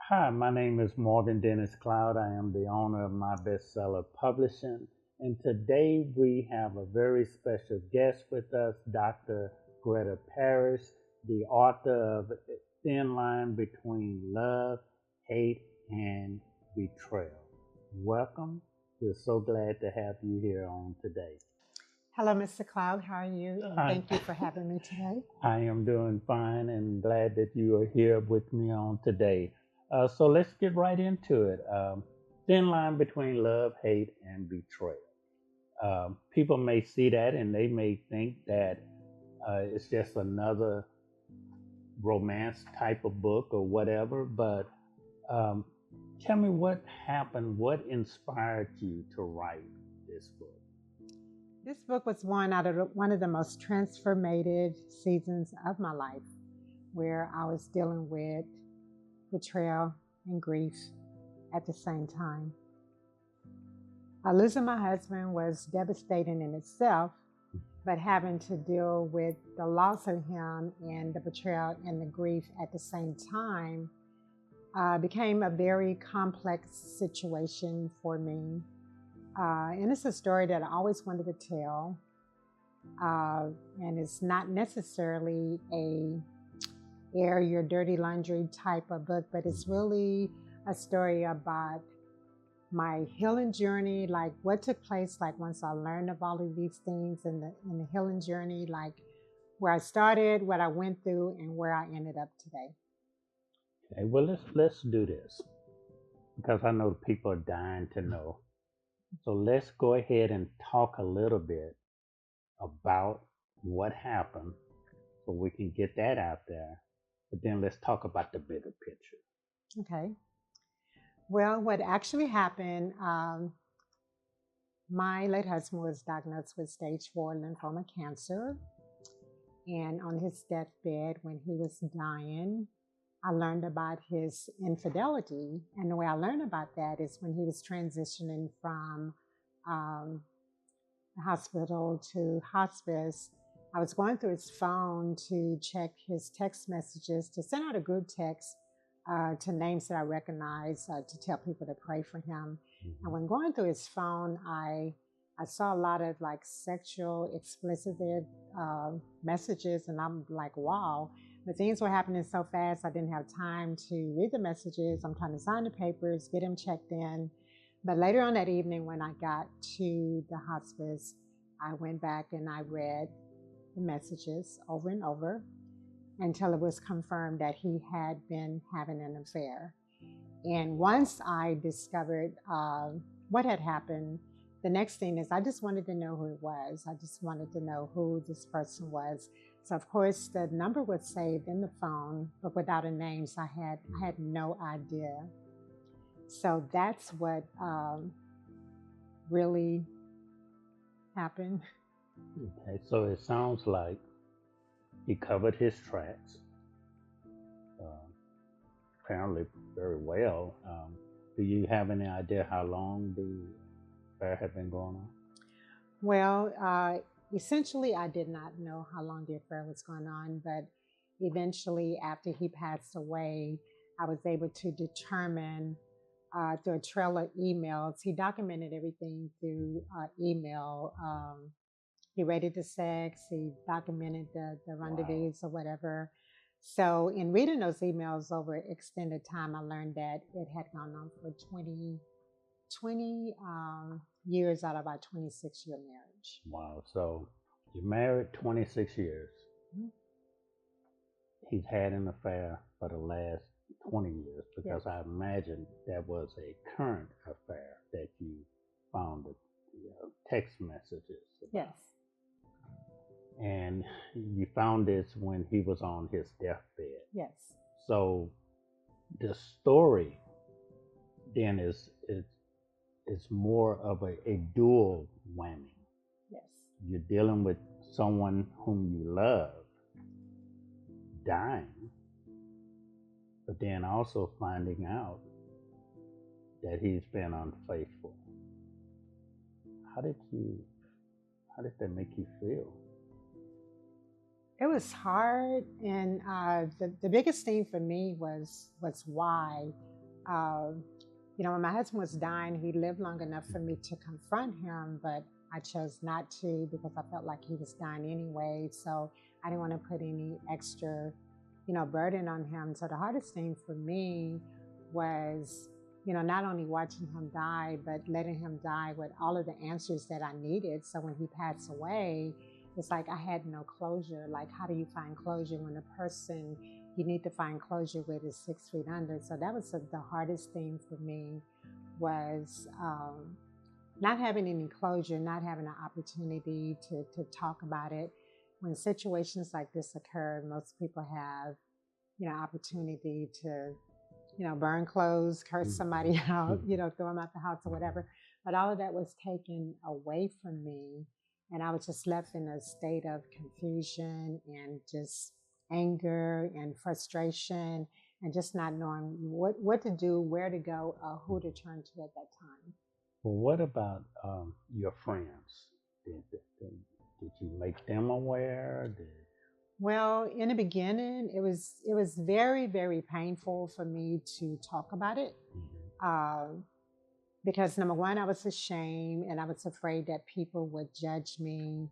Hi, my name is Morgan Dennis Cloud. I am the owner of My Bestseller Publishing. And today we have a very special guest with us, Dr. Greta Parrish, the author of Thin Line Between Love, Hate, and Betrayal. Welcome. We're so glad to have you here on today. Hello, Mr. Cloud. How are you? And I, thank you for having me today. I am doing fine and glad that you are here with me on today. So let's get right into it. Thin line between love, hate, and betrayal. People may see that and they may think that it's just another romance type of book or whatever, but um, tell me what happened, what inspired you to write this book? This book was one of the most transformative seasons of my life, where I was dealing with betrayal and grief at the same time. Losing my husband was devastating in itself, but having to deal with the loss of him and the betrayal and the grief at the same time became a very complex situation for me. And it's a story that I always wanted to tell. And it's not necessarily a air your dirty laundry type of book, but it's really a story about my healing journey, like what took place, like once I learned of all of these things in the healing journey, like where I started, what I went through, and where I ended up today. Okay, well let's do this because I know people are dying to know. So let's go ahead and talk a little bit about what happened so we can get that out there. But then let's talk about the bigger picture. Okay. Well, what actually happened, my late husband was diagnosed with stage 4 lymphoma cancer. And on his deathbed, when he was dying, I learned about his infidelity. And the way I learned about that is when he was transitioning from um, hospital to hospice. I was going through his phone to check his text messages, to send out a group text to names that I recognize, to tell people to pray for him. Mm-hmm. And when going through his phone, I saw a lot of like sexual explicit messages, and I'm like, wow. But things were happening so fast, I didn't have time to read the messages. I'm trying to sign the papers, get him checked in. But later on that evening, when I got to the hospice, I went back and I read the messages over and over until it was confirmed that he had been having an affair. And once I discovered what had happened, the next thing is I just wanted to know who it was. I just wanted to know who this person was. So of course the number was saved in the phone, but without a name. So I had no idea. So that's what really happened. Okay, so it sounds like he covered his tracks, uh, apparently very well. Do you have any idea how long the affair had been going on? Well, essentially, I did not know how long the affair was going on, but eventually, after he passed away, I was able to determine through a trail of emails. He documented everything through email. He rated the sex, he documented the rendezvous or whatever. So, in reading those emails over extended time, I learned that it had gone on for 20 years out of our 26-year marriage. Wow. So you're married 26 years. Mhm. He's had an affair for the last 20 years because Yes. I imagine that was a current affair that you found the text messages about. Yes. And you found this when he was on his deathbed. Yes. So the story then is more of a dual whammy. Yes. You're dealing with someone whom you love dying, but then also finding out that he's been unfaithful. How did you how did that make you feel? It was hard, and the biggest thing for me was why. Um, when my husband was dying, he lived long enough for me to confront him, but I chose not to because I felt like he was dying anyway. So I didn't want to put any extra, burden on him. So the hardest thing for me was, not only watching him die, but letting him die with all of the answers that I needed. So when he passed away, it's like I had no closure. Like, how do you find closure when the person you need to find closure with is 6 feet under? So that was the hardest thing for me was not having any closure, not having an opportunity to talk about it. When situations like this occur, most people have, opportunity to, burn clothes, curse somebody out, throw them out the house or whatever. But all of that was taken away from me. And I was just left in a state of confusion and just anger and frustration and just not knowing what to do, where to go, who to turn to at that time. Well, what about your friends? Did you make them aware? Well, in the beginning, it was very, very painful for me to talk about it. Uh, because number one, I was ashamed and I was afraid that people would judge me,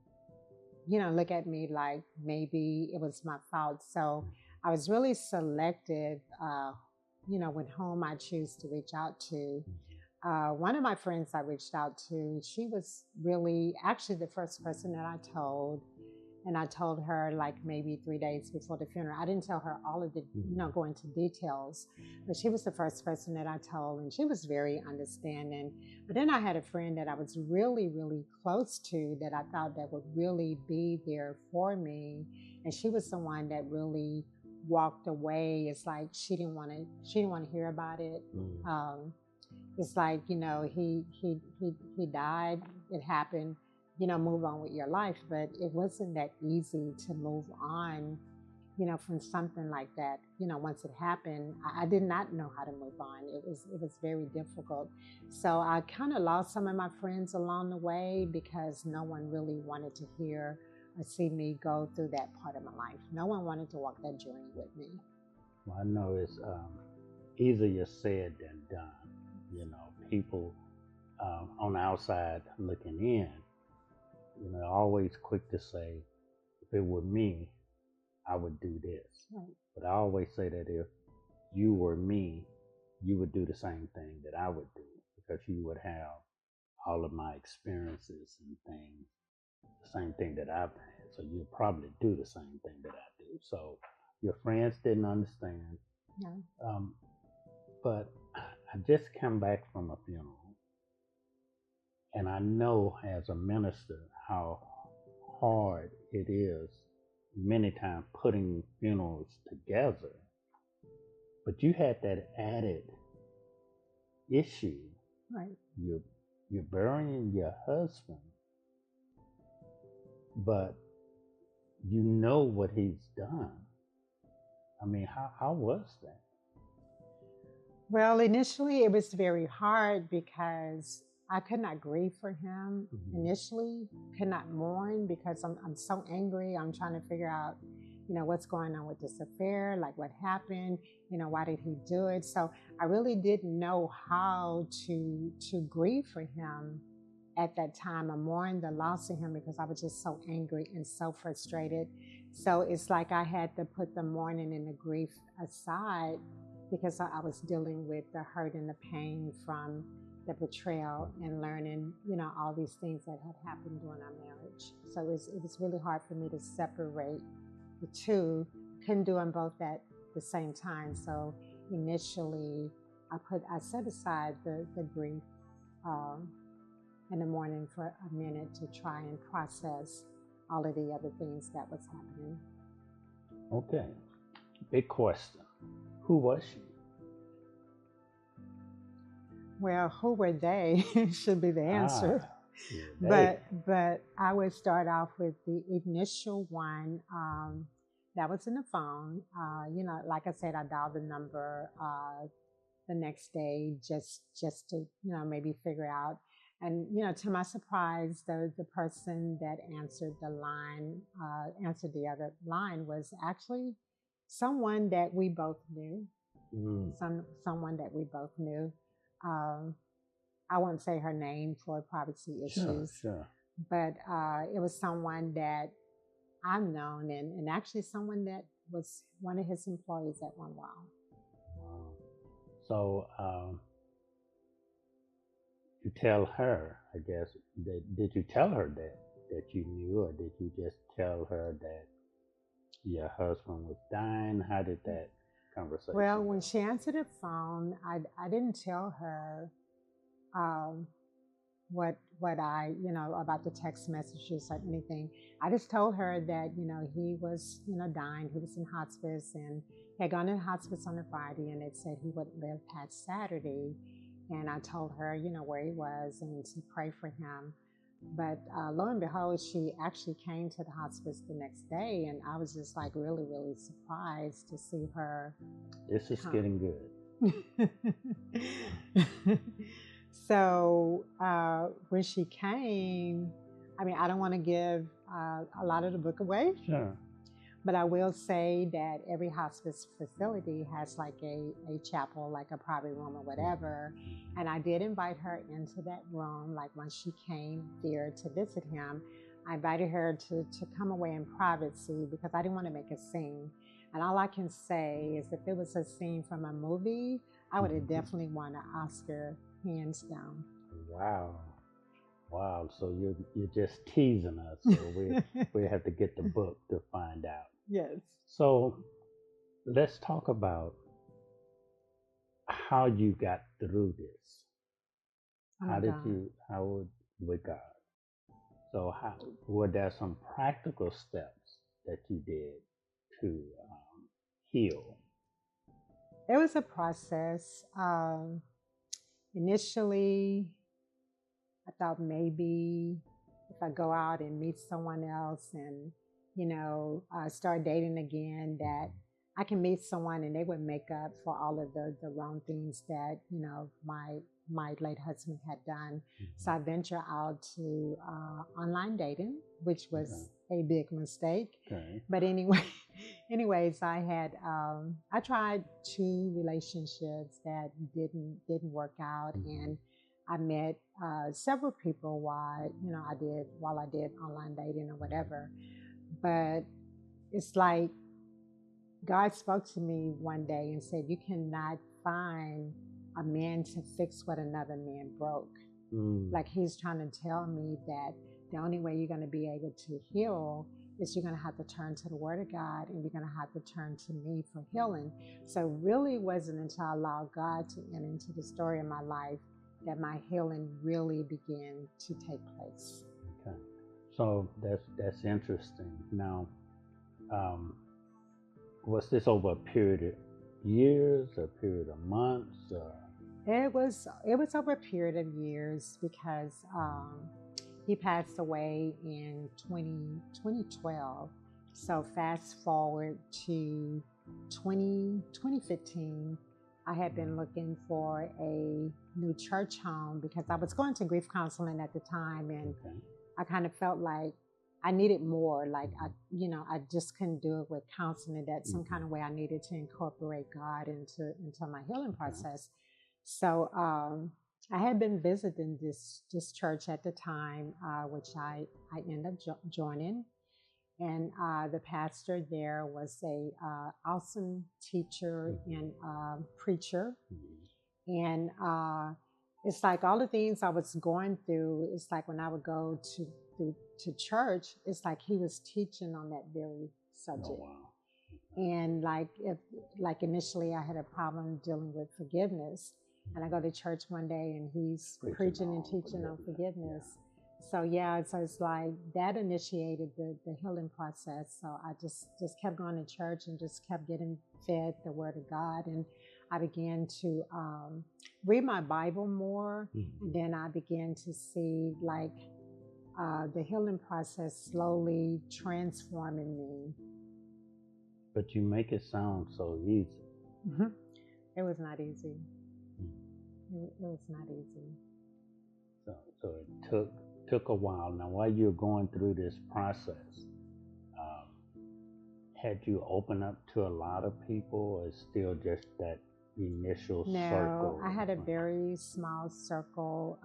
look at me like maybe it was my fault. So I was really selective, with whom I choose to reach out to. One of my friends I reached out to, she was really actually the first person that I told. And I told her like maybe 3 days before the funeral. I didn't tell her all of the, go into details, but she was the first person that I told, and she was very understanding. But then I had a friend that I was really, really close to that I thought that would really be there for me, and she was the one that really walked away. It's like she didn't want to hear about it. It's like he died. It happened. Move on with your life. But it wasn't that easy to move on, from something like that. Once it happened, I did not know how to move on. It was very difficult. So I kind of lost some of my friends along the way because no one really wanted to hear or see me go through that part of my life. No one wanted to walk that journey with me. Well, I know it's easier said than done. People on the outside looking in, always quick to say, if it were me, I would do this. Right. But I always say that if you were me, you would do the same thing that I would do because you would have all of my experiences and things, the same thing that I've had. So you'd probably do the same thing that I do. So your friends didn't understand. Yeah. But I just came back from a funeral, and I know as a minister how hard it is many times putting funerals together. But you had that added issue. Right. You're burying your husband, but you know what he's done. I mean, how was that? Well, initially it was very hard because I could not grieve for him initially, could not mourn because I'm so angry. I'm trying to figure out, what's going on with this affair, like what happened, why did he do it? So I really didn't know how to grieve for him at that time. I mourned the loss of him because I was just so angry and so frustrated. So it's like I had to put the mourning and the grief aside because I was dealing with the hurt and the pain from the betrayal and learning, all these things that had happened during our marriage. So it was really hard for me to separate the two. Couldn't do them both at the same time. So initially, I set aside the grief um, in the morning for a minute to try and process all of the other things that was happening. Okay, big question. Who was she? Well, who were they should be the answer. Ah, they. But I would start off with the initial one that was in the phone. Like I said, I dialed the number the next day just to maybe figure out. And to my surprise, the person that answered the line, answered the other line, was actually someone that we both knew. Mm. someone that we both knew. Um, I won't say her name for privacy Sure, issues, sure. but it was someone that I've known, and actually someone that was one of his employees at one while. Wow. So, you tell her, I guess, did you tell her that you knew, or did you just tell her that your husband was dying? How did that Well, conversation when go? she answered the phone, I didn't tell her um, what I about the text messages or anything. I just told her that he was dying. He was in hospice and he had gone in hospice on a Friday, and it said he would live past Saturday. And I told her where he was and to pray for him. But lo and behold, she actually came to the hospice the next day, and I was just like really, really surprised to see her This is come. getting good. So when she came, I mean, I don't want to give a lot of the book away, Sure. but I will say that every hospice facility has like a chapel, like a private room or whatever. Mhm. And I did invite her into that room. Like once she came there to visit him, I invited her to come away in privacy because I didn't want to make a scene. And all I can say is if it was a scene from a movie, I would have Mhm. definitely won an Oscar, hands down. Wow. Wow. So you're just teasing us. So we have to get the book to find out. Yes. So let's talk about how you got through this. Oh How my did God. you, how would, with God? So how, were there some practical steps that you did to heal? It was a process. Initially, I thought maybe if I go out and meet someone else and, start dating again, that I can meet someone and they would make up for all of the wrong things that, my late husband had done. So I Mhm. ventured out to online dating, which Okay. was a big mistake. Okay. But anyway, anyways, I tried two relationships that didn't work out, Hmm. and I met several people while I did online dating or whatever. But it's like God spoke to me one day and said, "You cannot find a man to fix what another man broke." Mm. Like He's trying to tell me that the only way you're going to be able to heal is you're going to have to turn to the Word of God, and you're going to have to turn to me for healing. So really it wasn't until I allowed God to enter into the story of my life that my healing really began to take place. Okay. So that's interesting. Now, um, was this over a period of years, a period of months? It was over a period of years because he passed away in 2012. So fast forward to 2015, I had been looking for a new church home because I was going to grief counseling at the time, and Okay. I kind of felt like I needed more. Like Mhm. I just couldn't do it with counseling. That some kind Mhm. of way I needed to incorporate God into my healing Okay. process. So I had been visiting this church at the time, which I ended up joining, and the pastor there was a awesome teacher and preacher, Mhm. and it's like all the things I was going through. It's like when I would go to church, it's like he was teaching on that very Oh subject. wow. Okay. And like initially I had a problem dealing with forgiveness, and I go to church one day and he's Preaching preaching and on teaching on forgiveness. forgiveness. Yeah. So yeah, so it's like that initiated the healing process. So I just kept going to church and just kept getting fed the Word of God, and I began to read my Bible more, and Mhm. then I began to see like the healing process slowly transforming me. But you make it sound so easy. It was not easy. Mhm. It was not easy. So it took a while. Now, while you're going through this process, um, had you opened up to a lot of people, or it's still just that initial No, I circle had of a friends? very small circle.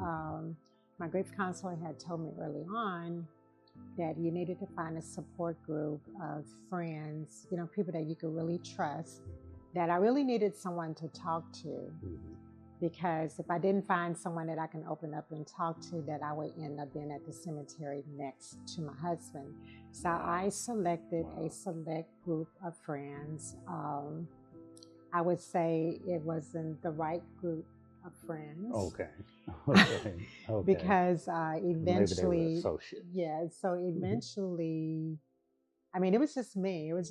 My grief counselor had told me early on that you needed to find a support group of friends, people that you could really trust, that I really needed someone to talk to. Mhm. Because if I didn't find someone that I can open up and talk to, that I would end up being at the cemetery next to my husband. So I selected a Wow. select group of friends. I would say it wasn't the right group of friends Okay. Okay. Okay. because So maybe they were eventually, associates. yeah. So Mhm. eventually, I mean, it was just me. It was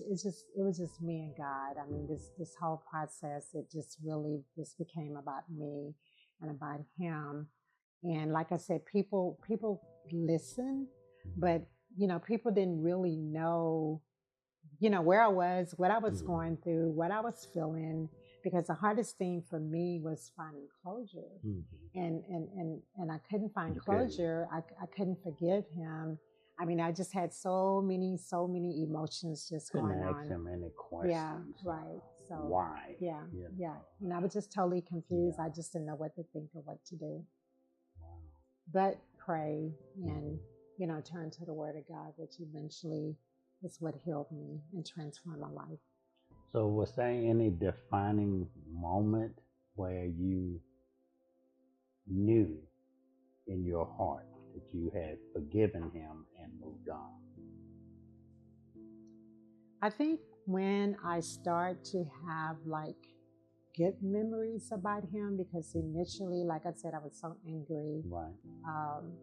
just me and God. I mean, this whole process, it just really just became about me and about Him. And like I said, people listen, but people didn't really know, where I was, what I was Mhm. going through, what I was feeling, because the hardest thing for me was finding closure. Mhm. And I couldn't find Okay. closure. I couldn't forgive him. I mean, I just had so many emotions just Couldn't going ask on. him any Yeah, questions. right. So, Why? yeah, You yeah. know. And I was just totally confused. I Yeah. just didn't know what to think or what to do. Wow. But pray and, Mhm. turn to the Word of God, which eventually is what healed me and transformed my life. So was there any defining moment where you knew in your heart that you had forgiven him and moved on? I think when I start to have like good memories about him, because initially, like I said, I was so angry. Right. Um,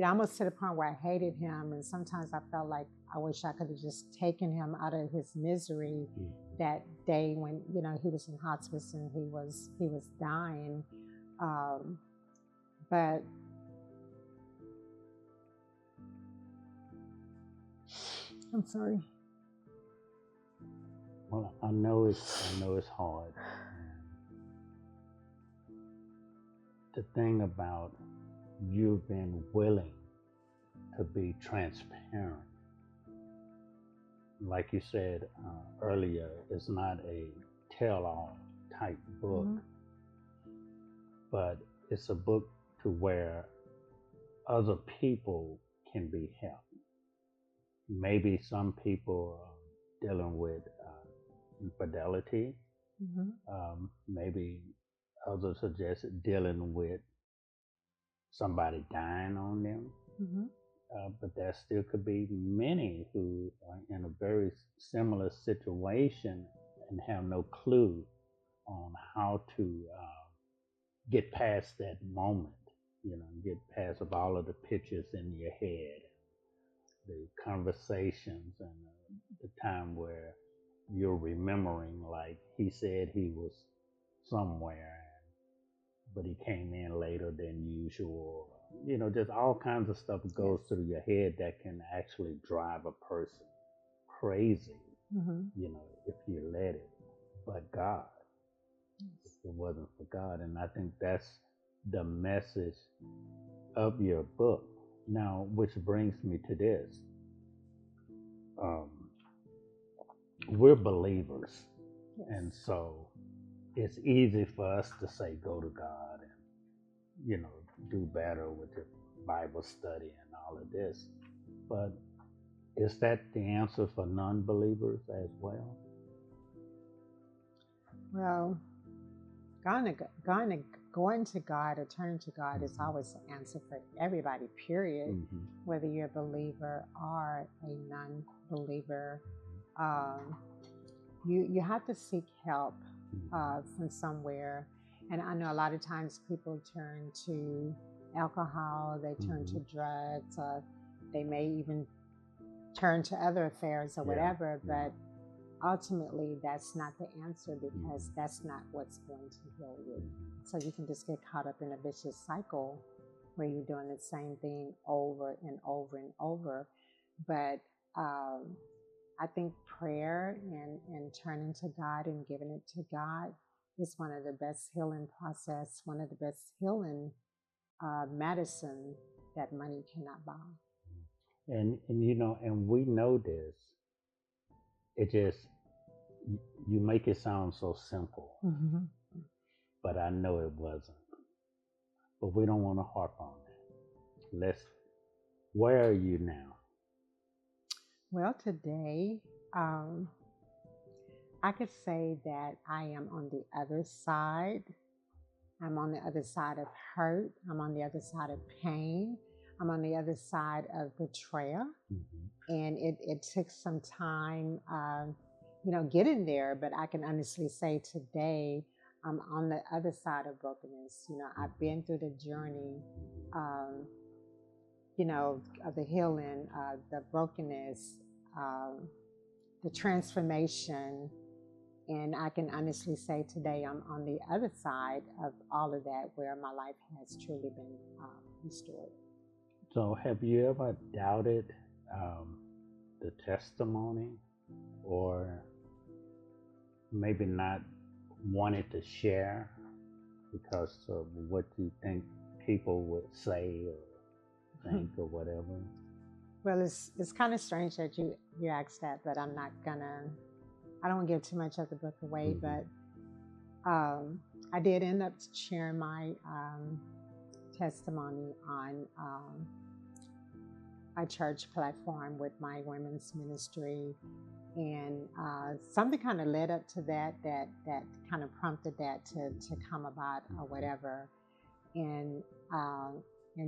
almost to the point where I hated him, and sometimes I felt like I wish I could have just taken him out of his misery Mhm. that day when he was in hospice and he was dying. Um, but I'm sorry. Well, I know it's hard. And the thing about you being willing to be transparent, like you said earlier, it's not a tell-all type book, Hmm. but it's a book to where other people can be helped. Maybe some people are dealing with infidelity. Hmm. Maybe others are just dealing with somebody dying on them. Hmm. But there still could be many who are in a very similar situation and have no clue on how to get past that moment, get past of all of the pictures in your head, the conversations, and the time where you're remembering, like he said he was somewhere, but he came in later than usual. Just all kinds of stuff Yes. goes through your head that can actually drive a person crazy, Hmm. if you let it. But God, if Yes. it wasn't for God. And I think that's the message of your book. Now, which brings me to this. Um, we're believers. Yes. And so it's easy for us to say, go to God and, do better with your Bible study and all of this. But is that the answer for non believers as well? Well, going to going to going to God or turning to God is Hmm. always the answer for everybody. Period. Hmm. Whether you're a believer or a non-believer, um, you have to seek help Hmm. from somewhere. And I know a lot of times people turn to alcohol, they turn Hmm. to drugs, they may even turn to other affairs or Yeah, whatever. yeah. But ultimately that's not the answer, because Hmm. that's not what's going to heal you. Hmm. So you can just get caught up in a vicious cycle where you're doing the same thing over and over and over. But um, I think prayer and turning to God and giving it to God is one of the best healing process, one of the best healing medicine that money cannot buy. And we know this. It just, you make it sound so simple. Hmm. but I know it wasn't. But we don't want to harp on that. Where are you now? Well, today, um, I could say that I am on the other side. I'm on the other side of hurt. I'm on the other side of pain. I'm on the other side of betrayal. And it took some time, getting there. But I can honestly say today, I'm on the other side of brokenness. I've been through the journey, um, of the healing, the brokenness, um, the transformation. And I can honestly say today I'm on the other side of all of that where my life has truly been restored. So, have you ever doubted um, the testimony, or maybe not wanted to share because of what you think people would say or think or whatever? Well, it's kind of strange that you asked that, but I don't want to give too much of the book away, but I did end up sharing my testimony on my church platform with my women's ministry, and something kind of led up to that kind of prompted that to come about or whatever, and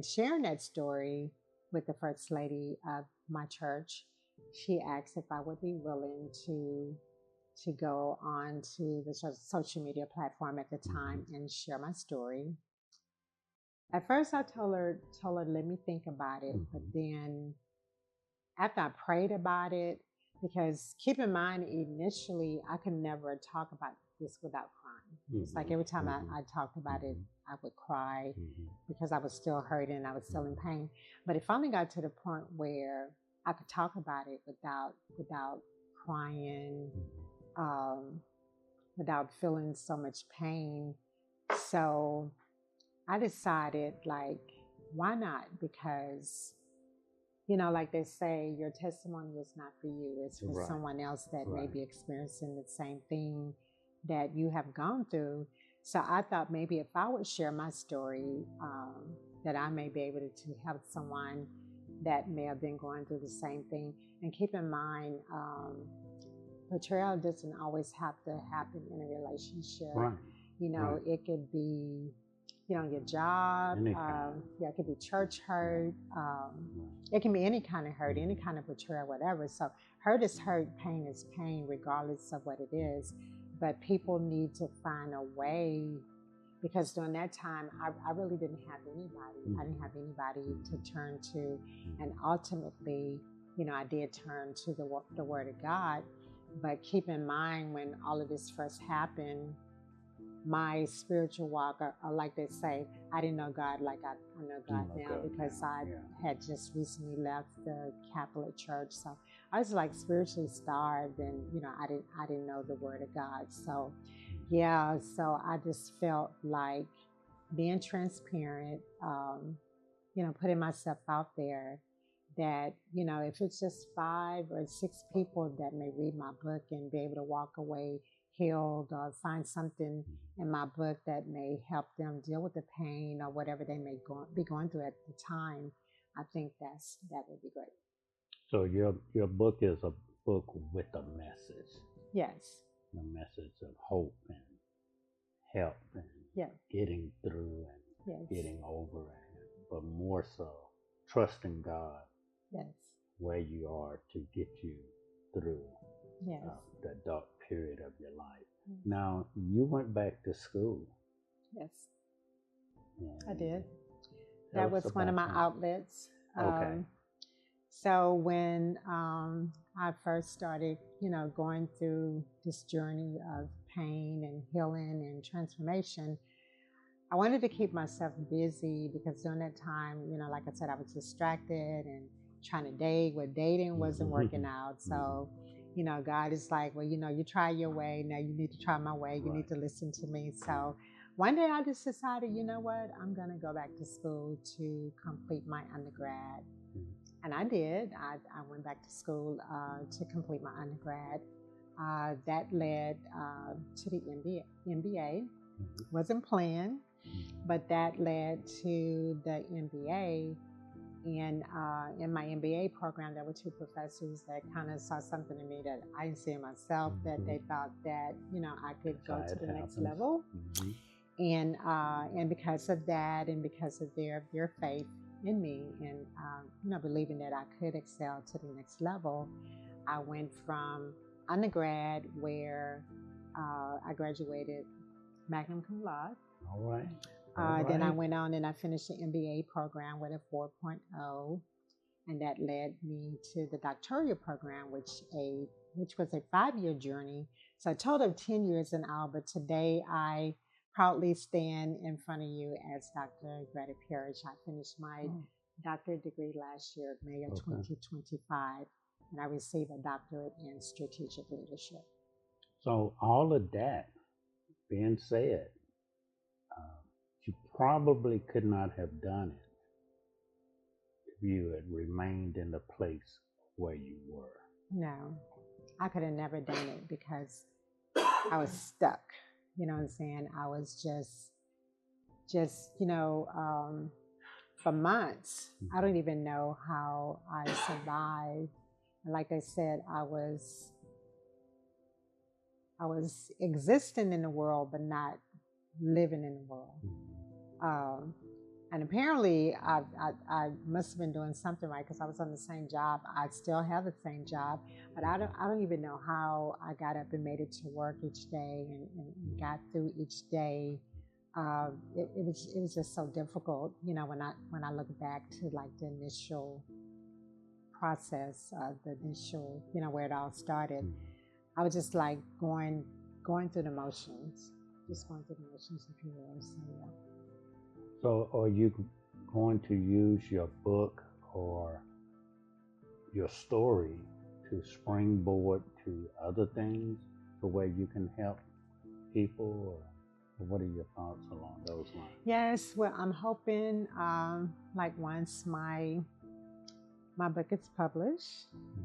sharing that story with the first lady of my church. She asked if I would be willing to go on to the social media platform at the time and share my story. At first, I told her, let me think about it. But then, after I prayed about it, because keep in mind, initially, I could never talk about this without crying. It's like every time I talked about it, I would cry because I was still hurting, I was still in pain. But it finally got to the point where I could talk about it without crying, without feeling so much pain. So I decided, like, why not? Because, like they say, your testimony is not for you, it's for someone else that may be experiencing the same thing that you have gone through. So I thought maybe if I would share my story, that I may be able to help someone that may have been going through the same thing. And keep in mind, betrayal doesn't always have to happen in a relationship. It could be, your job. It could be church hurt. It can be any kind of hurt, any kind of betrayal, whatever. So hurt is hurt, pain is pain, regardless of what it is. But people need to find a way, because during that time, I really didn't have anybody. I didn't have anybody to turn to. And ultimately, I did turn to the Word of God. But keep in mind, when all of this first happened, my spiritual walk, or like they say, I didn't know God like I know God now, because I had just recently left the Catholic Church. So I was like spiritually starved, and I didn't know the Word of God. So so I just felt like being transparent, putting myself out there, that if it's just 5 or 6 people that may read my book and be able to walk away healed, or find something in my book that may help them deal with the pain or whatever they may be going through at the time, I think that would be great. So your book is a book with a message. Yes. A message of hope and help and getting through and getting over it, but more so trusting God. Yes. Where you are to get you through that dark period of your life. Now, you went back to school. Yes, I did. That was one of my outlets. Okay. So when I first started, going through this journey of pain and healing and transformation, I wanted to keep myself busy, because during that time, like I said, I was distracted and trying to date, where dating wasn't working out. So, God is like, well, you try your way. Now you need to try my way. You need to listen to me. So one day I just decided, you know what? I'm going to go back to school to complete my undergrad. And I did. I went back to school to complete my undergrad. That led to the MBA. Mhm. Wasn't planned, Mhm. but that led to the MBA. And in my MBA program, there were two professors that kind of saw something in me that I didn't see in myself, that Mhm. they thought that, I could That's go how to it the next happens. level. Mhm. And because of that, and because of their faith in me, and believing that I could excel to the next level, I went from undergrad, where I graduated magna cum laude. All right. All Then I right. went on and I finished the MBA program with a 4.0, and that led me to the doctoral program, which was a 5-year journey. So a total of 10 years in all. But today I proudly stand in front of you as Dr. Greta Parrish. I finished my Oh, doctorate degree last year, May of okay. 2025, and I received a doctorate in strategic leadership. So all of that being said, uh, you probably could not have done it if you had remained in the place where you were. No, I could have never done it because I was stuck. You know what I'm saying? I was just for months. I don't Mhm. even know how I survived. And like I said, I was existing in the world, but not living in the world. Mhm. Um, and apparently, I must have been doing something right, because I was on the same job. I still have the same job, but I don't even know how I got up and made it to work each day, and got through each day. It was just so difficult, when I look back to like the initial process, the initial, where it all started. Mhm. I was just like going through the motions, just going through the motions, if you will. So yeah. So, are you going to use your book or your story to springboard to other things to where you can help people? Or what are your thoughts along those lines? Yes, well, I'm hoping, like, once my book is published, Hmm.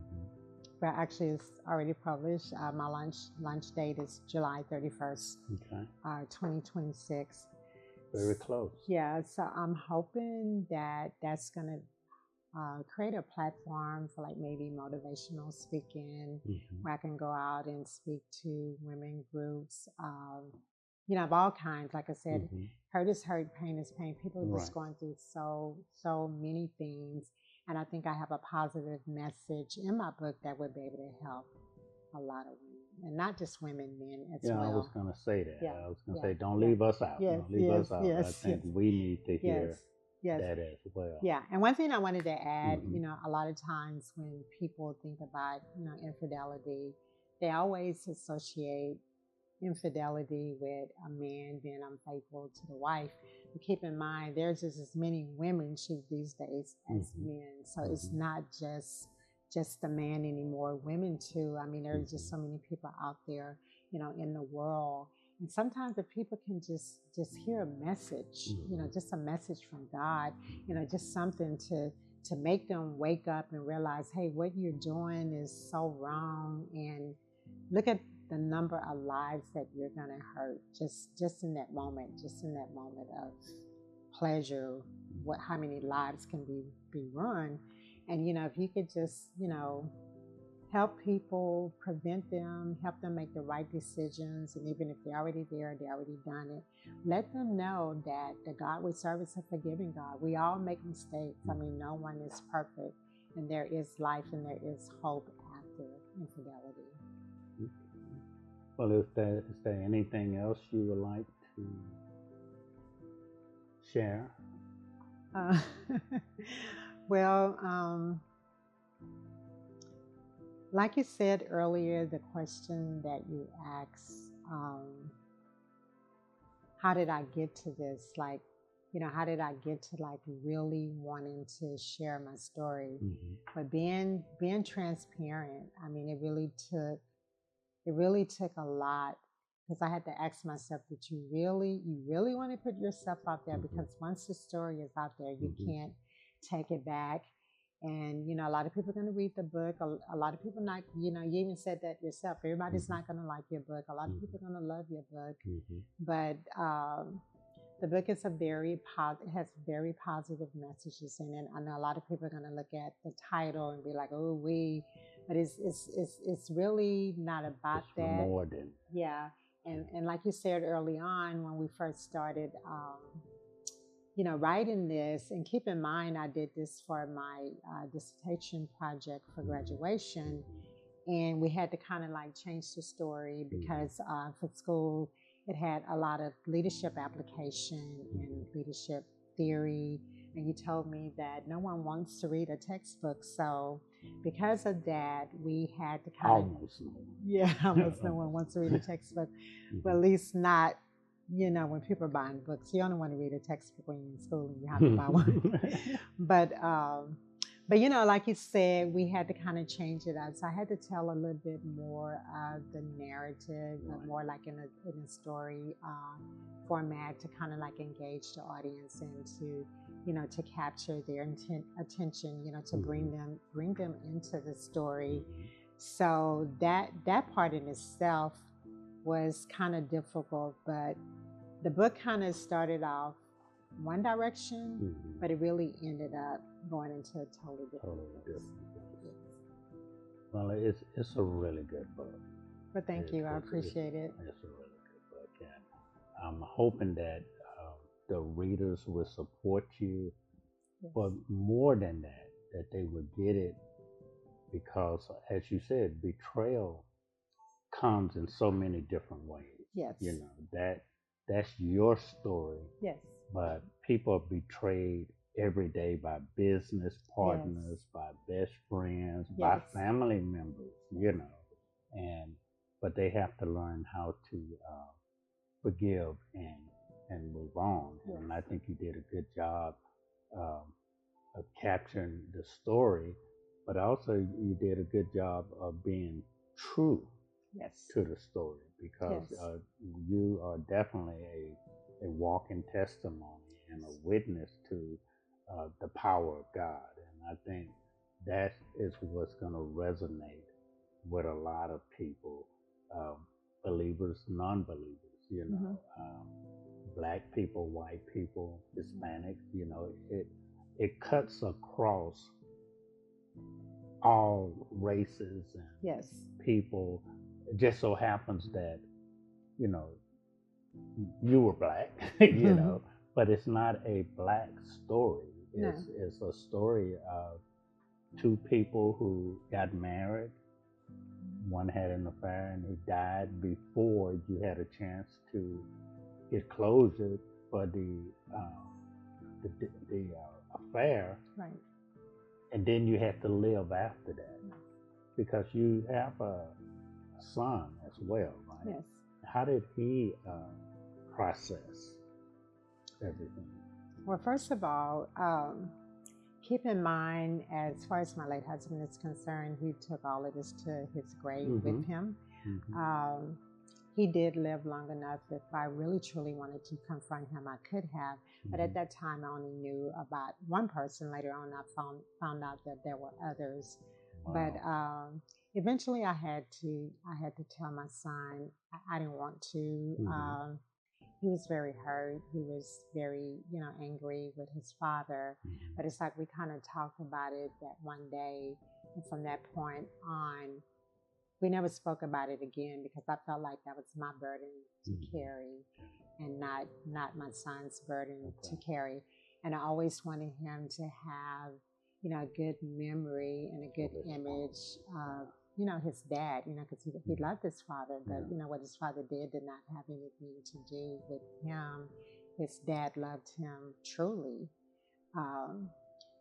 well, actually, it's already published. My launch date is July 31st, Okay, 2026. very close. Yeah, so I'm hoping that that's gonna create a platform for like maybe motivational speaking, Hmm. where I can go out and speak to women groups, of all kinds. Like I said, Hmm. hurt is hurt, pain is pain. People are just Right. going through so many things, and I think I have a positive message in my book that would be able to help a lot of women, and not just women, men as Yeah, I was well. going to say that. Yeah, I was going to yeah, say, don't yeah. leave us out. Yes, Don't leave yes, us out. I yes, think yes, we need to yes, hear yes. that as well. Yeah, and one thing I wanted to add, Hmm. a lot of times when people think about, infidelity, they always associate infidelity with a man being unfaithful to the wife. But keep in mind, there's just as many women cheat these days as Hmm. men, so it's Hmm. not just the man anymore. Women too. I mean, there's just Hmm. so many people out there, in the world. And sometimes if people can just hear a message, Hmm. just a message from God, Hmm. just something to make them wake up and realize, hey, what you're doing is so wrong, and look at the number of lives that you're gonna hurt, just in that moment, just in that moment of pleasure. What How many lives can be ruined? And if you could just help people, prevent them, help them make the right decisions, and even if they're already there, they already done it, let them know that the God we serve is a forgiving God. We all make mistakes. I mean, no one is perfect, and there is life and there is hope after infidelity. Hmm. Well, is there anything else you would like to share? Uh, well, like you said earlier, the question that you asked, how did I get to this? Like, how did I get to like really wanting to share my story? Hmm. But being transparent, I mean, it really took a lot, because I had to ask myself, that you really want to put yourself out there? Hmm. Because once the story is out there, you Hmm. can't take it back. And a lot of people are going to read the book. A lot of people not. You even said that yourself. Everybody's Mm-hmm. not going to like your book. A lot of Mm-hmm. people are going to love your book, Mm-hmm. but the book is it has very positive messages in it. I know a lot of people are going to look at the title and be like, "Oh, but it's really not about It's that." more than. Yeah, and like you said early on when we first started, writing this, and keep in mind, I did this for my dissertation project for graduation, and we had to kind of like change the story because for school it had a lot of leadership application and leadership theory, and you told me that no one wants to read a textbook, so because of that we had to kind of Almost no. yeah, almost no one wants to read a textbook, but at least not when people are buying books. You only want to read a textbook when you're in school and you have to buy one. but like you said, we had to kind of change it up. So I had to tell a little bit more of the narrative, but more like in a story format to kind of like engage the audience and to capture their attention, to bring them into the story. So that part in itself was kind of difficult, but the book kind of started off one direction, but it really ended up going into a totally different place. Yes. Well, it's a really good book. But thank you, I appreciate it. It's a really good book, and I'm hoping that the readers will support you, Yes. but more than that they will get it, because, as you said, betrayal comes in so many different ways. Yes. That's your story, Yes. but people are betrayed every day by business partners, by best friends, by Yes. family members, and but they have to learn how to forgive and move on. And I think you did a good job um, of capturing the story, but also you did a good job of being true Yes. to the story, because Yes. you are definitely a walking testimony and a witness to the power of God. And I think that is what's going to resonate with a lot of people, um, believers, non-believers, black people, white people, Hispanics, it cuts across all races and Yes. people. It just so happens that, you know, you were black, but it's not a black story. No. It's a story of two people who got married. One had an affair and he died before you had a chance to get closure for the affair, Right. and then you have to live after that because you have a son as well, right? Yes. How did he process everything? Well, first of all, keep in mind, as far as my late husband is concerned, he took all of this to his grave with him. He did live long enough. If I really truly wanted to confront him, I could have. But at that time, I only knew about one person. Later on, I found out that there were others. Wow. But eventually, I had to tell my son. I didn't want to. He was very hurt. He was very, angry with his father. But it's like we kind of talked about it that one day, and from that point on, we never spoke about it again because I felt like that was my burden to carry, and not my son's burden to carry. And I always wanted him to have, a good memory and a good image of, his dad, because he loved his father, but what his father did not have anything to do with him. His dad loved him truly.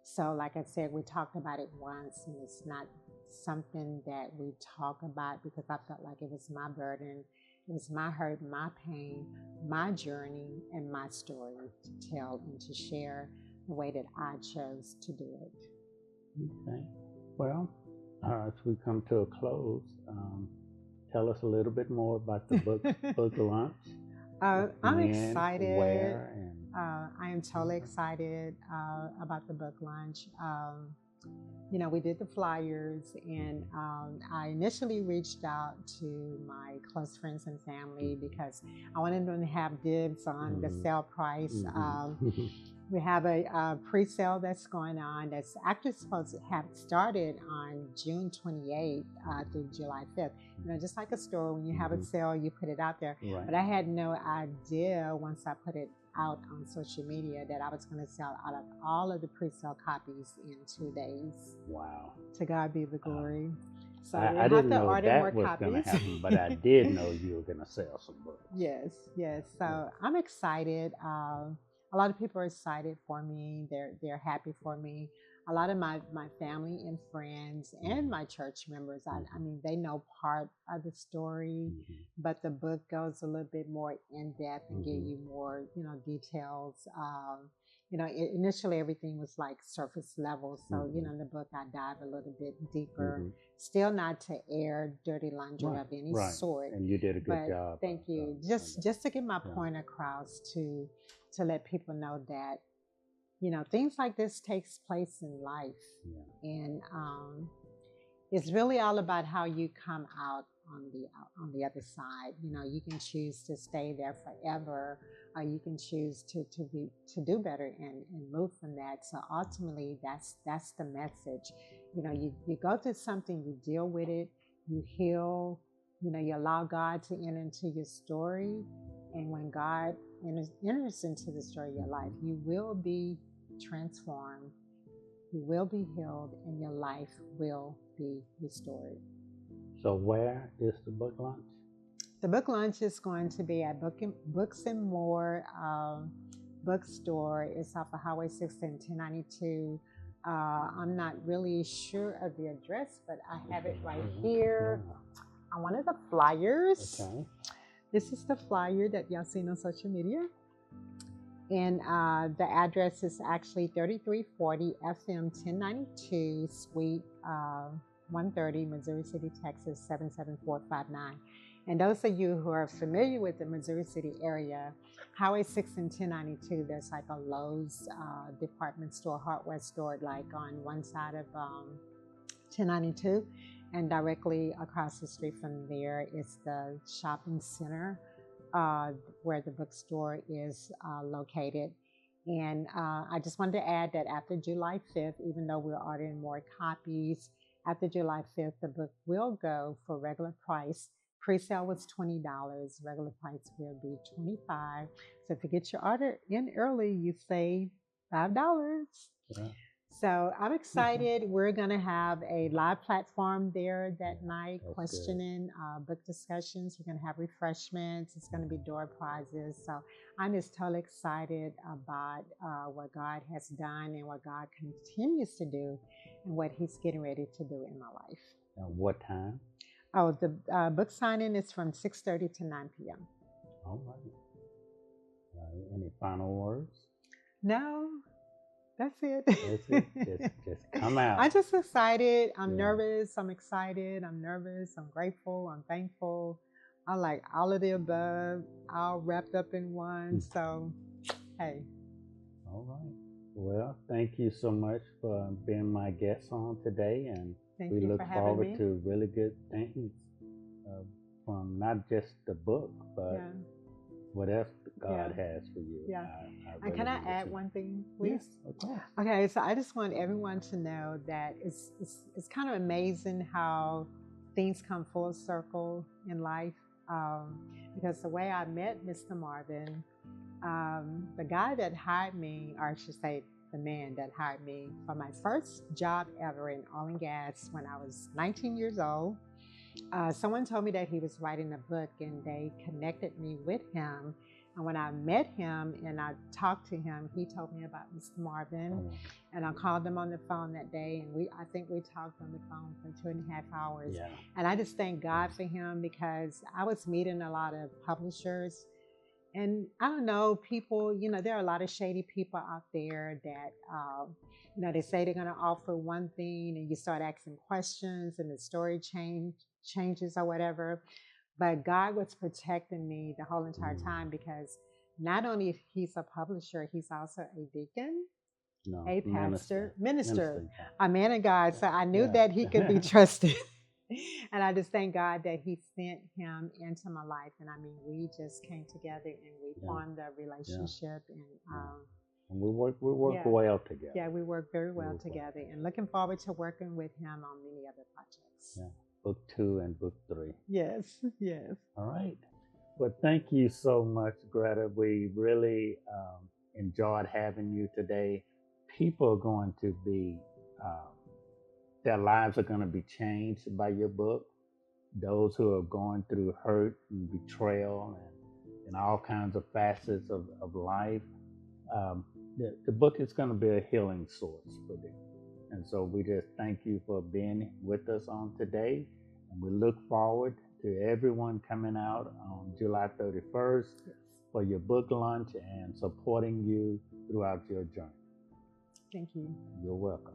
So, like I said, we talked about it once, and it's not something that we talk about because I felt like it was my burden. It was my hurt, my pain, my journey, and my story to tell and to share the way that I chose to do it. Okay. Well, as we come to a close, tell us a little bit more about the book launch. I'm excited. Where, and I am totally excited about the book launch. we did the flyers, and Mhm. I initially reached out to my close friends and family because I wanted them to have dibs on the Mhm. sale price. Mhm. Mhm. We have a pre-sale that's going on that's actually supposed to have started on June 28th through July 5th. Just like a store, when you have a Mhm. sale, you put it out there. Right. But I had no idea once I put it out on social media that I was going to sell out of all of the pre-sale copies in 2 days. Wow. To God be the Uh, glory. So I we'll have didn't to know order more that was going to copies. happen, but I did know you were going to sell some books. Yes, yes. Yeah. So I'm excited. A lot of people are excited for me. They're happy for me. A lot of my family and friends and Mhm. my church members. I Mhm. mean, they know part of the story, Mhm. but the book goes a little bit more in depth and give Mhm. you more, details. Initially everything was like surface level. So, Mhm. in the book I dive a little bit deeper. Mhm. Still not to air dirty laundry Right. of any Right. sort, And you did a good but job thank you. of Just to get my that. point across to let people know that things like this takes place in life, Yeah. and it's really all about how you come out on the other side. You can choose to stay there forever, or you can choose to do better and move from that. So ultimately, that's the message. You go through something, you deal with it, you heal. You allow God to enter into your story, and when God enters into the story of your life, Mhm. you will be transformed, you will be healed, and your life will be restored. So where is the book launch? The book launch is going to be at Books and More bookstore. It's off of Highway 6 and 1092. I'm not really sure of the address, but I have it right here Yeah. on one of the flyers. Okay. This is the flyer that y'all seen on social media. And the address is actually 3340 FM 1092, Suite 130, Missouri City, Texas 77459. And those of you who are familiar with the Missouri City area, Highway 6 and 1092, there's like a Lowe's department store, hardware store, like on one side of 1092. And directly across the street from there is the shopping center uh, where the bookstore is located. And I just wanted to add that after July 5th, even though we're ordering more copies, after July 5th, the book will go for regular price. Pre-sale was $20. Regular price will be $25. So if you get your order in early, you save $5. Yeah. So I'm Okay. excited. We're going to have a live platform there that Yeah. night, That's good. questioning, book discussions. We're going to have refreshments. It's going to be door prizes. So I'm just totally excited about what God has done and what God continues to do and what He's getting ready to do in my life. What time? Oh, the book signing is from 6:30 to 9 p.m. All right. Any final words? No, that's it. That's it. Just come I'm out. just excited. I'm Yeah. nervous. I'm excited. I'm nervous. I'm grateful. I'm thankful. I like all of the above, all wrapped up in one. So, hey, All right. Well, thank you so much for being my guest on today, and thank we you for look having forward me. to really good things uh, from not just the book, but Yeah, what else yeah, God has for you. yeah. I And really can I believe add so. one thing, Yeah, please? of course. Okay, so I just want everyone to know that it's kind of amazing how things come full circle in life. Because the way I met Mr. Marvin, the guy that hired me, or I should say, the man that hired me for my first job ever in oil and gas when I was 19 years old, someone told me that he was writing a book and they connected me with him. And when I met him and I talked to him, he told me about Mr. Marvin. Oh, And I called him on the phone that day, and I think we talked on the phone for 2.5 hours. yeah. And I just thank God for him because I was meeting a lot of publishers, and I don't know, people, there are a lot of shady people out there that, they say they're going to offer one thing and you start asking questions and the story changes or whatever. But God was protecting me the whole entire Mm. time because not only he's a publisher, he's also a deacon. No, a pastor, minister. minister, a man of God. So I knew that he could be Yeah. trusted. And I just thank God that he sent him into my life. And I mean, we just came together and we Yeah. formed a Yeah. relationship. And Yeah. And we work yeah, well together. yeah, we work very We well work well together and together. looking forward to working with him on many other projects. Yeah. Book 2 and book 3. Yes, yes. All right. Well, thank you so much, Greta. We really enjoyed having you today. People are going to be, um, their lives are going to be changed by your book. Those who are going through hurt and betrayal and all kinds of facets of life, um, the book is going to be a healing source for them. And so we just thank you for being with us on today. And we look forward to everyone coming out on July 31st Yes. for your book launch and supporting you throughout your journey. Thank you. You're welcome.